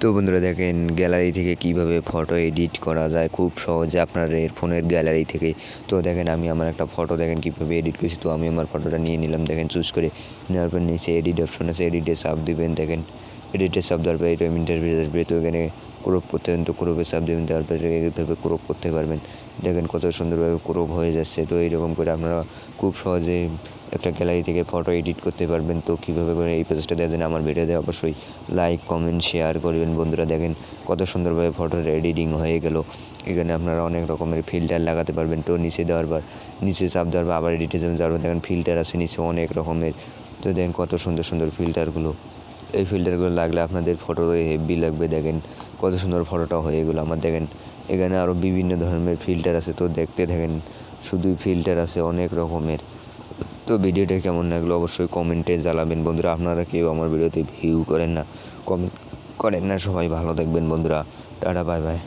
তো বন্ধুরা দেখেন গ্যালারি থেকে কিভাবে ফটো এডিট করা যায় খুব সহজে আপনার ফোনের গ্যালারি থেকে। তো দেখেন আমি আমার একটা ফটো দেখেন কীভাবে এডিট করেছি। তো আমি আমার ফটোটা নিয়ে নিলাম, দেখেন চুজ করে নেওয়ার পর নিচে এডিট অপশন আছে, এডিটে চাপ দিবেন। দেখেন এডিটে চাপ দেওয়ার পর এটা ইন্টারভিউ আসবে। তো এখানে ক্রপ করতে হবে, তো ক্রপে চাপ দেবেন, দেওয়ার পর এইভাবে ক্রপ করতে পারবেন। দেখেন কত সুন্দরভাবে ক্রপ হয়ে যাচ্ছে। তো এইরকম করে আপনারা খুব সহজে একটা গ্যালারি থেকে ফটো এডিট করতে পারবেন। তো কীভাবে করে এই প্রসেসটা দেওয়ার জন্য আমার ভিডিওতে অবশ্যই লাইক কমেন্ট শেয়ার করবেন। বন্ধুরা দেখেন কত সুন্দরভাবে ফটোর এডিটিং হয়ে গেল। এখানে আপনারা অনেক রকমের ফিল্টার লাগাতে পারবেন। তো নিচে দেওয়ার পর নিচে চাপ দেওয়ার পর আবার এডিটে যাওয়ার পর দেখেন ফিল্টার আছে নিচে অনেক রকমের। তো দেখেন কত সুন্দর সুন্দর ফিল্টারগুলো, এই ফিল্টারগুলো লাগলে আপনাদের ফটো হেভি লাগবে। দেখেন কত সুন্দর ফটোটা হয়ে গেলো আমার। দেখেন এখানে আরও বিভিন্ন ধরনের ফিল্টার আছে। তো দেখতে থাকেন, শুধুই ফিল্টার আছে অনেক রকমের। তো ভিডিওটা কেমন লাগলো অবশ্যই কমেন্টে জানাবেন। বন্ধুরা আপনারা কেউ আমার ভিডিওতে ভিউ করেন না, কমেন্ট করেন না। সবাই ভালো থাকবেন বন্ধুরা, টাটা বাই বাই।